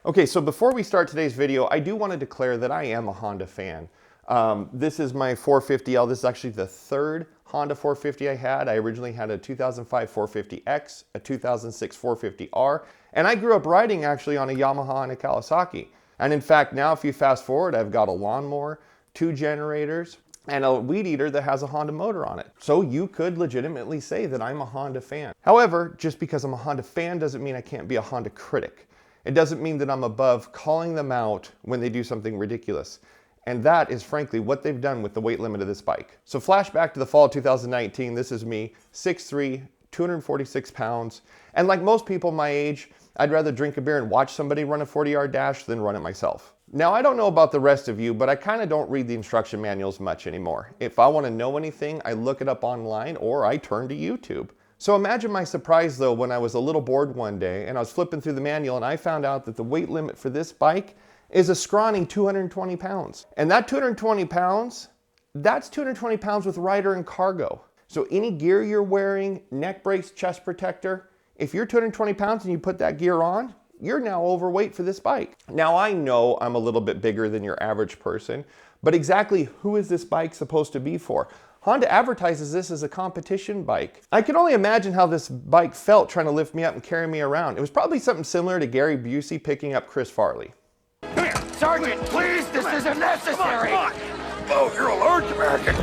Okay, so before we start today's video, I do want to declare that I am a Honda fan. This is my 450L. This is actually the third Honda 450 I had. I originally had a 2005 450X, a 2006 450R, and I grew up riding actually on a Yamaha and a Kawasaki. And in fact, now if you fast forward, I've got a lawnmower, 2 generators, and a weed eater that has a Honda motor on it. So you could legitimately say that I'm a Honda fan. However, just because I'm a Honda fan doesn't mean I can't be a Honda critic. It doesn't mean that I'm above calling them out when they do something ridiculous. And that is frankly what they've done with the weight limit of this bike. So flashback to the fall of 2019, this is me, 6'3", 246 pounds. And like most people my age, I'd rather drink a beer and watch somebody run a 40-yard dash than run it myself. Now, I don't know about the rest of you, but I kind of don't read the instruction manuals much anymore. If I want to know anything, I look it up online or I turn to YouTube. So imagine my surprise though when I was a little bored one day and I was flipping through the manual and I found out that the weight limit for this bike is a scrawny 220 pounds. And that 220 pounds, that's 220 pounds with rider and cargo. So any gear you're wearing, neck brace, chest protector, if you're 220 pounds and you put that gear on, you're now overweight for this bike. Now I know I'm a little bit bigger than your average person, but exactly who is this bike supposed to be for? Honda advertises this as a competition bike. I can only imagine how this bike felt trying to lift me up and carry me around. It was probably something similar to Gary Busey picking up Chris Farley. Come here, Sergeant, please, this isn't necessary. Come on. Oh, you're a large American.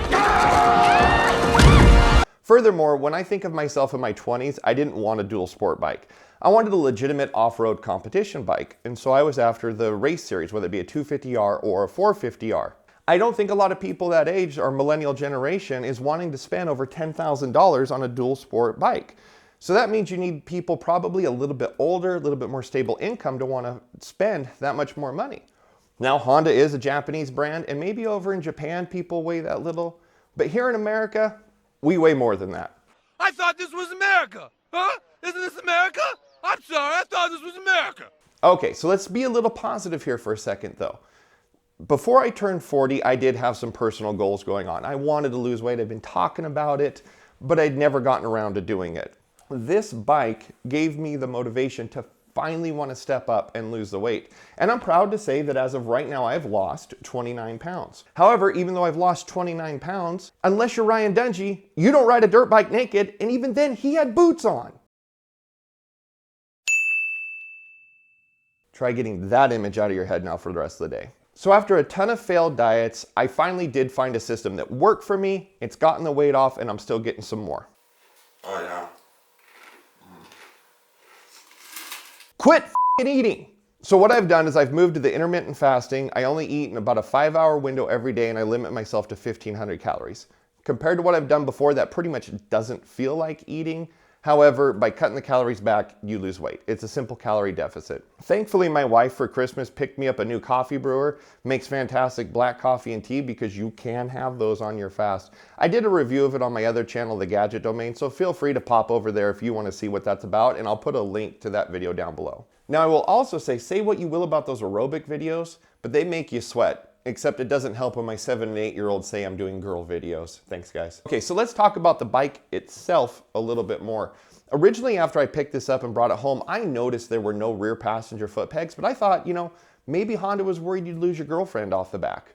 Furthermore, when I think of myself in my 20s, I didn't want a dual sport bike. I wanted a legitimate off-road competition bike, and so I was after the race series, whether it be a 250R or a 450R. I don't think a lot of people that age, our millennial generation, is wanting to spend over $10,000 on a dual sport bike. So that means you need people probably a little bit older, a little bit more stable income to want to spend that much more money. Now, Honda is a Japanese brand, and maybe over in Japan people weigh that little, but here in America, we weigh more than that. I thought this was America. Huh? Isn't this America? I'm sorry, I thought this was America. Okay, so let's be a little positive here for a second though. Before I turned 40, I did have some personal goals going on. I wanted to lose weight. I'd been talking about it, but I'd never gotten around to doing it. This bike gave me the motivation to finally want to step up and lose the weight. And I'm proud to say that as of right now, I've lost 29 pounds. However, even though I've lost 29 pounds, unless you're Ryan Dungey, you don't ride a dirt bike naked, and even then he had boots on. Try getting that image out of your head now for the rest of the day. So after a ton of failed diets, I finally did find a system that worked for me. It's gotten the weight off and I'm still getting some more. Oh yeah. Quit f***ing eating. So what I've done is I've moved to the intermittent fasting. I only eat in about a 5-hour window every day and I limit myself to 1,500 calories. Compared to what I've done before, that pretty much doesn't feel like eating. However, by cutting the calories back, you lose weight. It's a simple calorie deficit. Thankfully, my wife for Christmas picked me up a new coffee brewer. Makes fantastic black coffee and tea because you can have those on your fast. I did a review of it on my other channel, The Gadget Domain, so feel free to pop over there if you want to see what that's about, and I'll put a link to that video down below. Now, I will also say what you will about those aerobic videos, but they make you sweat. Except it doesn't help when my 7- and 8-year-olds say I'm doing girl videos. Thanks, guys. Okay, so let's talk about the bike itself a little bit more. Originally, after I picked this up and brought it home, I noticed there were no rear passenger foot pegs, but I thought, you know, maybe Honda was worried you'd lose your girlfriend off the back.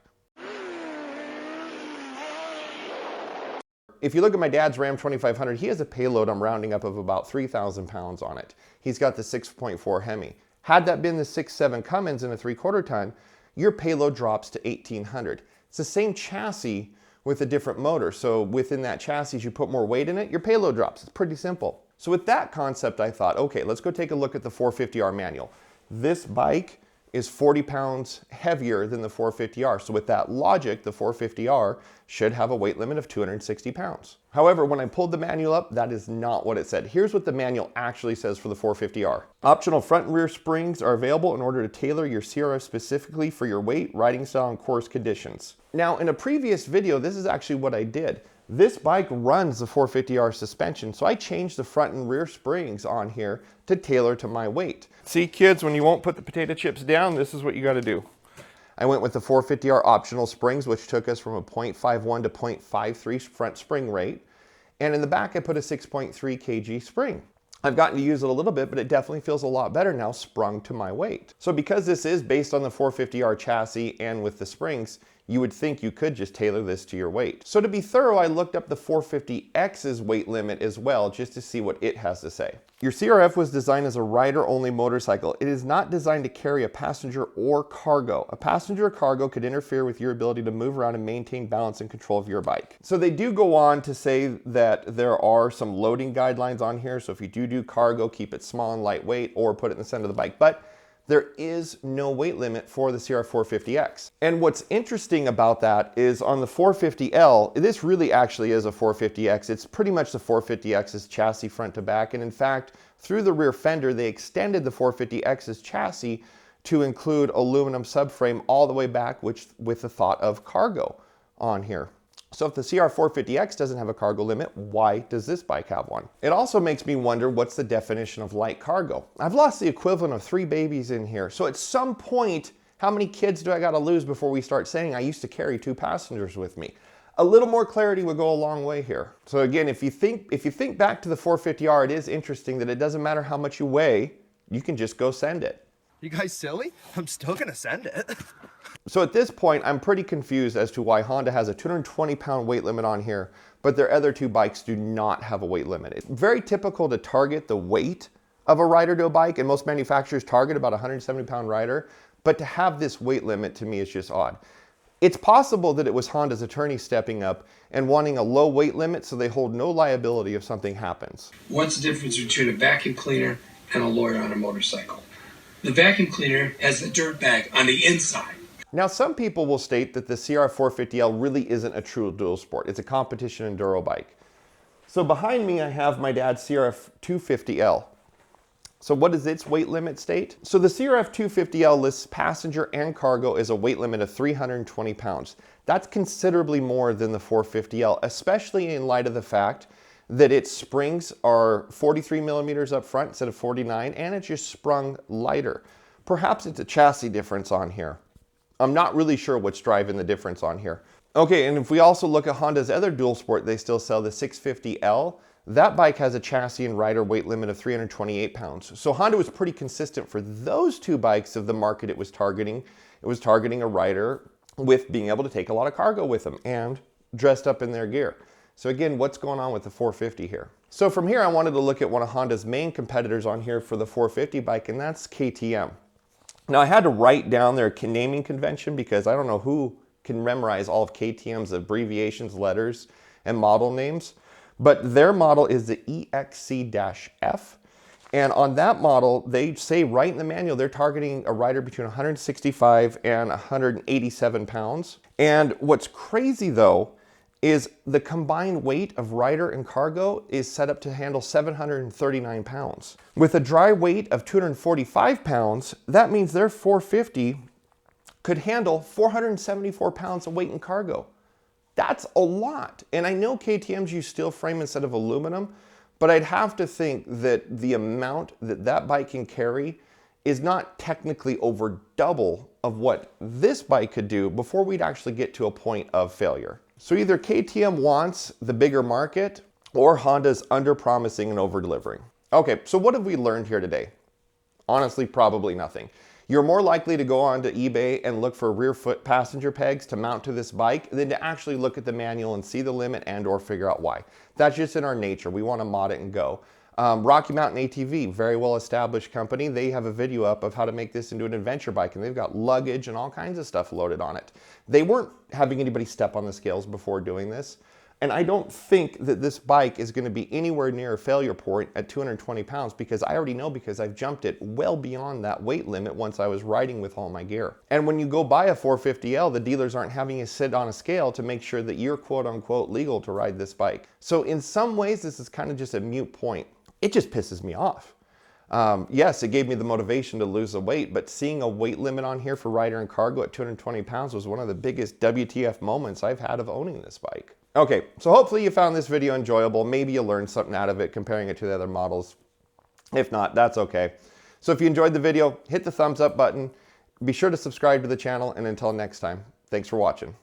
If you look at my dad's Ram 2500, he has a payload I'm rounding up of about 3,000 pounds on it. He's got the 6.4 Hemi. Had that been the 6.7 Cummins in a 3/4 ton, your payload drops to 1,800. It's the same chassis with a different motor. So within that chassis, you put more weight in it, your payload drops. It's pretty simple. So with that concept, I thought, okay, let's go take a look at the 450R manual. This bike is 40 pounds heavier than the 450R. So with that logic, the 450R should have a weight limit of 260 pounds. However, when I pulled the manual up, that is not what it said. Here's what the manual actually says for the 450R. Optional front and rear springs are available in order to tailor your CRF specifically for your weight, riding style, and course conditions. Now, in a previous video, this is actually what I did. This bike runs the 450R suspension, so I changed the front and rear springs on here to tailor to my weight. See, kids, when you won't put the potato chips down, this is what you got to do. I went with the 450R optional springs, which took us from a 0.51 to 0.53 front spring rate. And in the back, I put a 6.3 kg spring. I've gotten to use it a little bit, but it definitely feels a lot better now sprung to my weight. So because this is based on the 450R chassis and with the springs, you would think you could just tailor this to your weight. So to be thorough, I looked up the 450X's weight limit as well, just to see what it has to say. Your CRF was designed as a rider-only motorcycle. It is not designed to carry a passenger or cargo. A passenger or cargo could interfere with your ability to move around and maintain balance and control of your bike. So they do go on to say that there are some loading guidelines on here. So if you do cargo, keep it small and lightweight or put it in the center of the bike. But there is no weight limit for the CRF450X. And what's interesting about that is on the 450L, this really actually is a 450X. It's pretty much the 450X's chassis front to back. And in fact, through the rear fender, they extended the 450X's chassis to include aluminum subframe all the way back, which with the thought of cargo on here. So if the CRF450X doesn't have a cargo limit, why does this bike have one? It also makes me wonder, what's the definition of light cargo? I've lost the equivalent of 3 babies in here. So at some point, how many kids do I gotta lose before we start saying I used to carry 2 passengers with me? A little more clarity would go a long way here. So again, if you think back to the 450R, it is interesting that it doesn't matter how much you weigh, you can just go send it. You guys silly? I'm still gonna send it. So at this point, I'm pretty confused as to why Honda has a 220-pound weight limit on here, but their other 2 bikes do not have a weight limit. It's very typical to target the weight of a rider to a bike, and most manufacturers target about a 170-pound rider, but to have this weight limit to me is just odd. It's possible that it was Honda's attorney stepping up and wanting a low weight limit so they hold no liability if something happens. What's the difference between a vacuum cleaner and a lawyer on a motorcycle? The vacuum cleaner has the dirt bag on the inside. Now, some people will state that the CRF450L really isn't a true dual sport. It's a competition enduro bike. So behind me, I have my dad's CRF450L. So what does its weight limit state? So the CRF450L lists passenger and cargo as a weight limit of 320 pounds. That's considerably more than the 450L, especially in light of the fact that its springs are 43 millimeters up front instead of 49, and it's just sprung lighter. Perhaps it's a chassis difference on here. I'm not really sure what's driving the difference on here. Okay, and if we also look at Honda's other dual sport, they still sell the 650L. That bike has a chassis and rider weight limit of 328 pounds. So Honda was pretty consistent for those 2 bikes of the market it was targeting. It was targeting a rider with being able to take a lot of cargo with them and dressed up in their gear. So again, what's going on with the 450 here? So from here, I wanted to look at one of Honda's main competitors on here for the 450 bike, and that's KTM. Now I had to write down their naming convention because I don't know who can memorize all of KTM's abbreviations, letters, and model names, but their model is the exc-f. And on that model, they say right in the manual, they're targeting a rider between 165 and 187 pounds. And what's crazy though, is the combined weight of rider and cargo is set up to handle 739 pounds. With a dry weight of 245 pounds, that means their 450 could handle 474 pounds of weight in cargo. That's a lot. And I know KTM's use steel frame instead of aluminum, but I'd have to think that the amount that that bike can carry is not technically over double of what this bike could do before we'd actually get to a point of failure. So either KTM wants the bigger market or Honda's under-promising and over-delivering. Okay, so what have we learned here today? Honestly, probably nothing. You're more likely to go onto eBay and look for rear foot passenger pegs to mount to this bike than to actually look at the manual and see the limit and or figure out why. That's just in our nature. We want to mod it and go. Rocky Mountain ATV, very well established company. They have a video up of how to make this into an adventure bike, and they've got luggage and all kinds of stuff loaded on it. They weren't having anybody step on the scales before doing this. And I don't think that this bike is going to be anywhere near a failure point at 220 pounds because I already know because I've jumped it well beyond that weight limit once I was riding with all my gear. And when you go buy a 450L, the dealers aren't having you sit on a scale to make sure that you're quote unquote legal to ride this bike. So in some ways, this is kind of just a moot point. It just pisses me off. Yes, it gave me the motivation to lose the weight, but seeing a weight limit on here for rider and cargo at 220 pounds was one of the biggest WTF moments I've had of owning this bike. Okay, so hopefully you found this video enjoyable. Maybe you learned something out of it comparing it to the other models. If not, that's okay. So if you enjoyed the video, hit the thumbs up button. Be sure to subscribe to the channel, and until next time, thanks for watching.